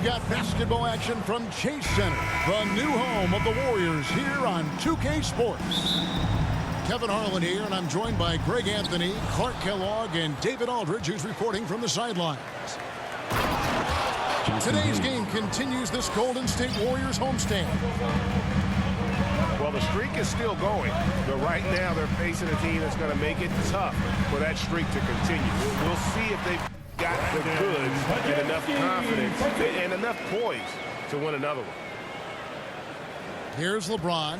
We've got basketball action from Chase Center, the new home of the Warriors here on 2K Sports. Kevin Harlan here, and I'm joined by Greg Anthony, Clark Kellogg, and David Aldridge, who's reporting from the sidelines. Today's game continues this Golden State Warriors homestand. Well, the streak is still going, but right now they're facing a team that's going to make it tough for that streak to continue. We'll see if they've got the goods and enough confidence and enough poise to win another one. Here's LeBron.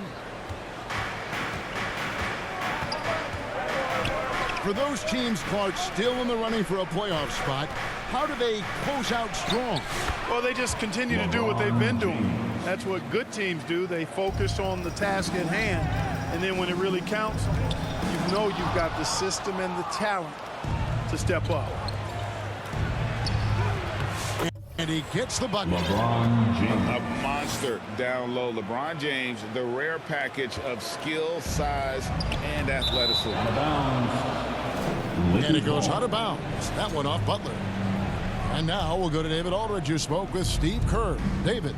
For those teams, Clark, still in the running for a playoff spot, how do they close out strong? Well, they just continue to do what they've been doing. That's what good teams do. They focus on the task at hand, and then when it really counts, you know you've got the system and the talent to step up. And he gets the bucket. LeBron James. A monster down low. LeBron James, the rare package of skill, size, and athleticism. Out of bounds. And it goes out of bounds. That one off Butler. And now we'll go to David Aldridge, who spoke with Steve Kerr. David.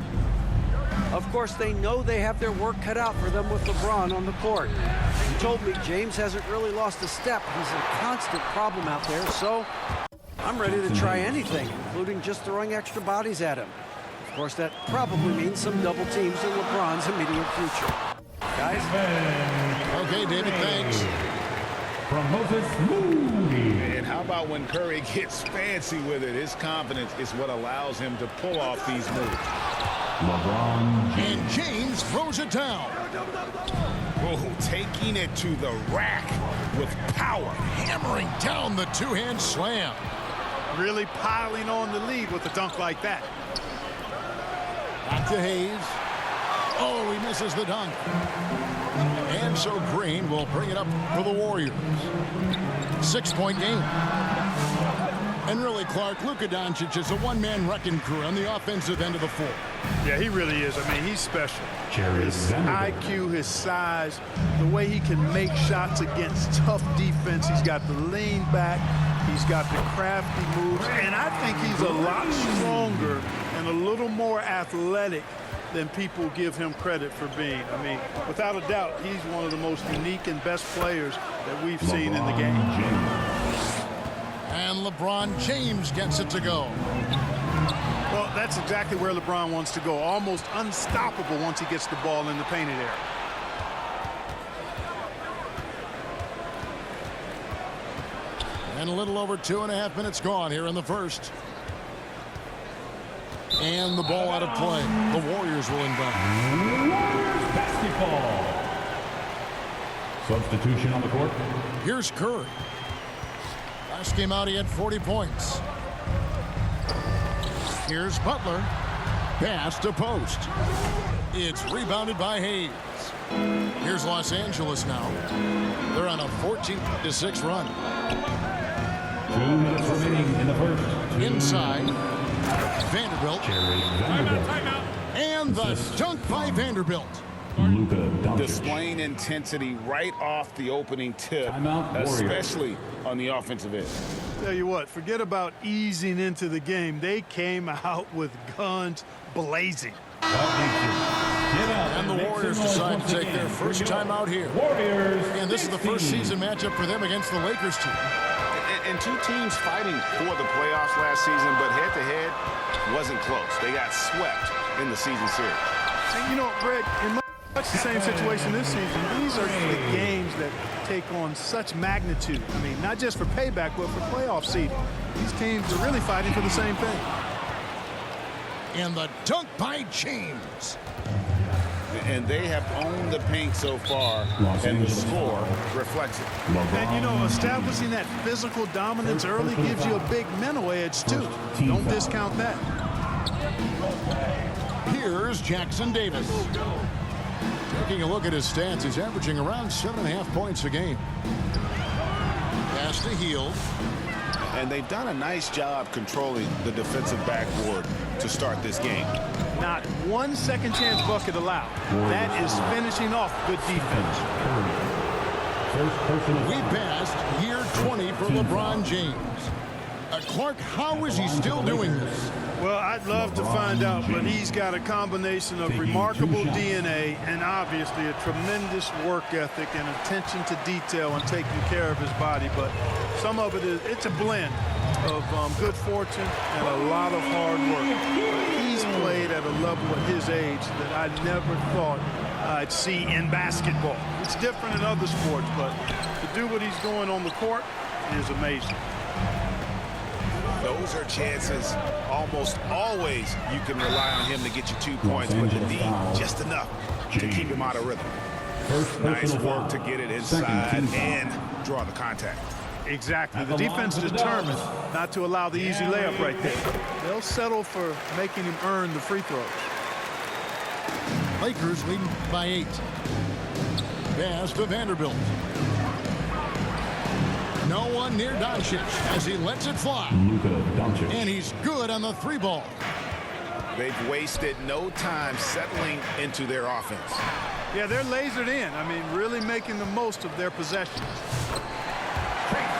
Of course, they know they have their work cut out for them with LeBron on the court. He told me James hasn't really lost a step. He's a constant problem out there, so I'm ready to try anything, including just throwing extra bodies at him. Of course, that probably means some double teams in LeBron's immediate future. Guys? Okay, David, thanks. From Moses Moody. And how about when Curry gets fancy with it? His confidence is what allows him to pull off these moves. LeBron James. And James throws it down. Oh, taking it to the rack with power. Hammering down the two-hand slam. Really piling on the lead with a dunk like that. Back to Hayes. Oh, he misses the dunk. And so Green will bring it up for the Warriors. 6-point game. And really, Clark, Luka Doncic is a one-man wrecking crew on the offensive end of the floor. Yeah, he really is. I mean, he's special. His Vanderbilt. IQ, his size, the way he can make shots against tough defense. He's got the lean back. He's got the crafty moves. And I think he's a lot stronger and a little more athletic than people give him credit for being. I mean, without a doubt, he's one of the most unique and best players that we've seen in the game. And LeBron James gets it to go. Well, that's exactly where LeBron wants to go. Almost unstoppable once he gets the ball in the painted area. And a little over 2.5 minutes gone here in the first. And the ball out of play. The Warriors will inbound. Warriors basketball. Substitution on the court. Here's Curry. Last game out, he had 40 points. Here's Butler. Pass to post. It's rebounded by Hayes. Here's Los Angeles now. They're on a 14-6 run. 2 minutes remaining in the first. Inside. Vanderbilt. Vanderbilt. And the dunk by Vanderbilt. Luka Doncic. Displaying intensity right off the opening tip, especially on the offensive end. Tell you what, forget about easing into the game. They came out with guns blazing. And the Warriors decide to take their first time out here. And this is the first season matchup for them against the Lakers team. And two teams fighting for the playoffs last season, but head-to-head wasn't close. They got swept in the season series. And you know, Greg, in much the same situation this season, these are the games that take on such magnitude. I mean, not just for payback, but for playoff seeding. These teams are really fighting for the same thing. And the dunk by James. And they have owned the paint so far, and the score reflects it. And, you know, establishing that physical dominance early gives you a big mental edge, too. Don't discount that. Here's Jackson Davis. Taking a look at his stats, he's averaging around 7.5 points a game. Pass to Hield. And they've done a nice job controlling the defensive backboard to start this game. Not one second chance bucket allowed. That is finishing off good defense. We passed year 20 for LeBron James. A Clark, how is he still doing this? Well, I'd love to find out, but he's got a combination of remarkable DNA and obviously a tremendous work ethic and attention to detail and taking care of his body. But some of it is, it's a blend of good fortune and a lot of hard work. But he's played at a level at his age that I never thought I'd see in basketball. It's different in other sports, but to do what he's doing on the court is amazing. Those are chances almost always you can rely on him to get you 2 points, but the D just enough to keep him out of rhythm. Nice work to get it inside and draw the contact. Exactly. The defense is determined not to allow the easy layup right there. They'll settle for making him earn the free throws. Lakers leading by 8. Pass to Vanderbilt. No one near Doncic as he lets it fly. Luka Doncic. And he's good on the 3 ball. They've wasted no time settling into their offense. Yeah, they're lasered in. I mean, really making the most of their possessions.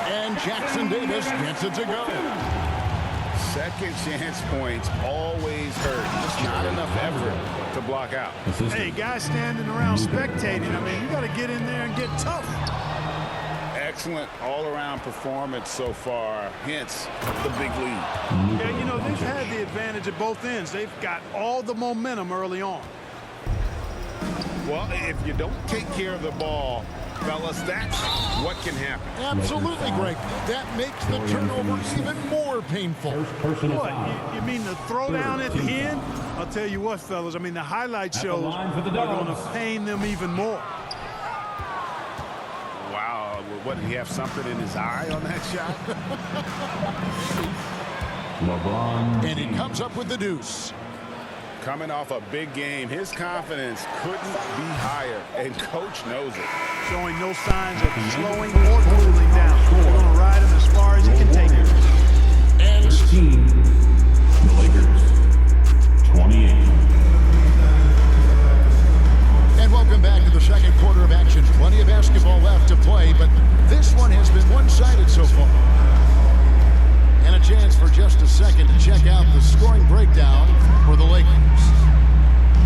And Jackson Davis gets it to go. Second chance points always hurt. Just not enough effort to block out. Hey, guys standing around spectating. I mean, you got to get in there and get tough. Excellent all-around performance so far, hence the big lead. Yeah, you know, they've had the advantage at both ends. They've got all the momentum early on. Well, if you don't take care of the ball, fellas, that's what can happen. Absolutely, Greg. That makes the turnover even more painful. What, you mean the throwdown at the end? I'll tell you what, fellas, I mean, the highlight shows are going to pain them even more. Wow, what, did he have something in his eye on that shot? LeBron. And he comes up with the deuce. Coming off a big game, his confidence couldn't be higher, and coach knows it. Showing no signs of slowing or cooling down. They're going to ride him as far as he can take it. And 13, the Lakers, 28. And welcome back to the second quarter of action. Plenty of basketball left to play, but this one has been one-sided so far. And a chance for just a second to check out the scoring breakdown for the Lakers.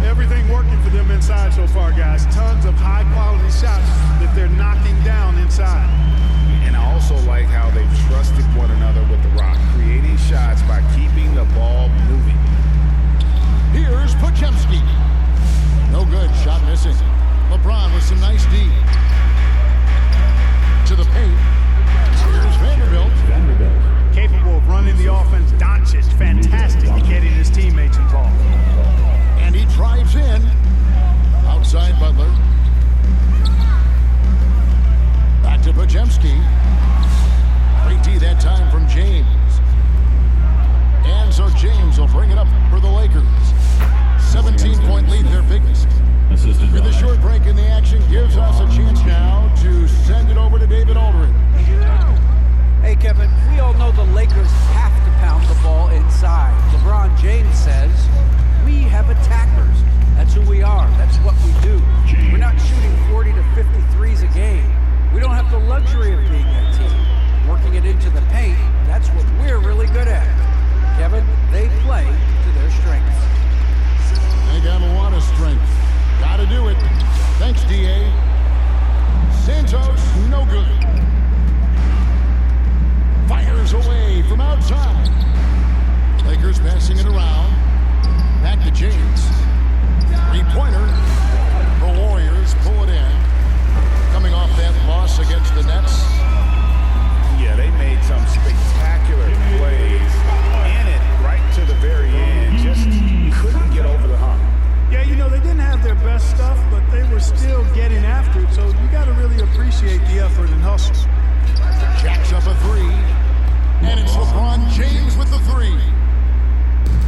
Everything working for them inside so far, guys. Tons of high-quality shots that they're knocking down inside. And I also like how they've trusted one another with the rock, creating shots by keeping the ball moving. Here's Podziemski. No good. Shot missing. LeBron with some nice D. To the paint. Here's Vanderbilt. Capable of running the offense. Doncic, fantastic at getting his teammates involved. And he drives in. Outside Butler. Back to Podziemski. Great D that time from James. And so James will bring it up for the Lakers. 17-point lead, their biggest. With a short break in the action, gives us a chance now to send it over to David Aldridge. Hey, Kevin, we all know the Lakers have to pound the ball inside. LeBron James says, we have attackers. That's who we are. That's what we do. We're not shooting 40 to 53s a game. We don't have the luxury of being that team. Working it into the paint, that's what we're really good at. Kevin, they play to their strengths. They got a lot of strength. Got to do it. Thanks, D.A. Santos, no good. Fires away from outside. Lakers passing it around. Back to James. Three-pointer. The Warriors pull it in. Coming off that loss against the Nets. Yeah, they made some spectacular plays in it right to the very end. Just couldn't get over the hump. Yeah, you know, they didn't have their best stuff, but they were still getting after it, so you got to really appreciate the effort and hustle. Jacks up a three. And it's LeBron James with the three.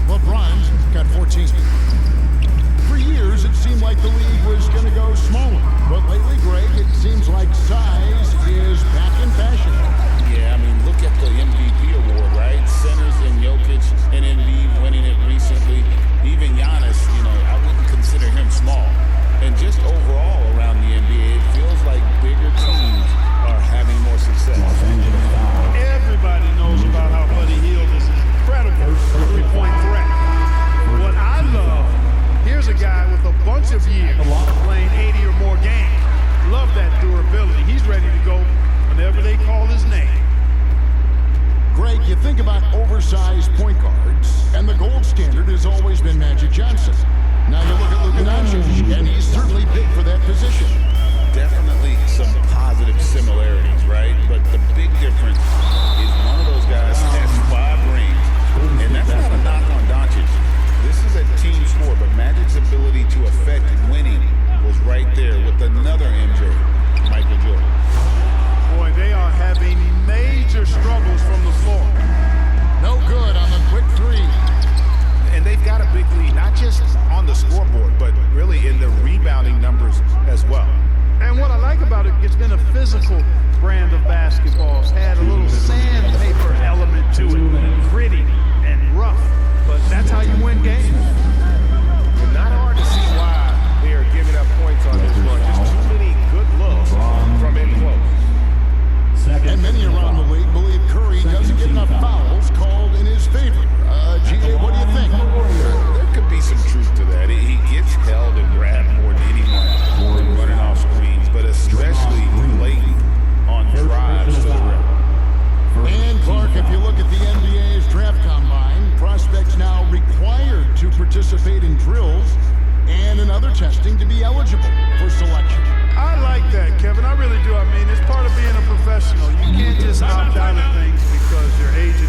LeBron's got 14. For years, it seemed like the league was going to go smaller. But lately, Greg, it seems like size is back in fashion. Yeah, I mean, look at the MVP award, right? Centers and Jokic and Embiid winning it recently. Even Giannis, you know, I wouldn't consider him small. And just overall around the NBA, it feels like bigger teams are having more success. Everybody knows about how Buddy Hield years, playing 80 or more games. Love that durability. He's ready to go whenever they call his name. Greg, you think about oversized point guards, and the gold standard has always been Magic Johnson. Now you look at Luka Doncic, and he's certainly big for that position. Definitely some positive similarities, right? But the big difference is one of those guys has 5 rings, and that's not a knock on Doncic. This is a team sport, but Magic's ability to affect winning was right there with another MJ, Michael Jordan. Boy, they are having major struggles from the floor. No good on the quick 3. And they've got a big lead, not just on the scoreboard, but really in the rebounding numbers as well. And what I like about it, it's been a physical brand of basketball. It's had a little sandpaper element to it, gritty and rough. But that's how you win games. And not hard to see why they are giving up points on this run. Just too many good looks from in close. And many around the league believe Curry doesn't get enough fouls called in his favor. G.A., what do you think? There could be some truth to that. He gets held and grabbed more than anyone when running off screens, but especially late on drives to the rim. And Clark, if you look at the NBA's draft combine, prospects now required to participate in drills and in other testing to be eligible for selection. I like that, Kevin. I really do. I mean, it's part of being a professional. You can't just opt out of things because your agent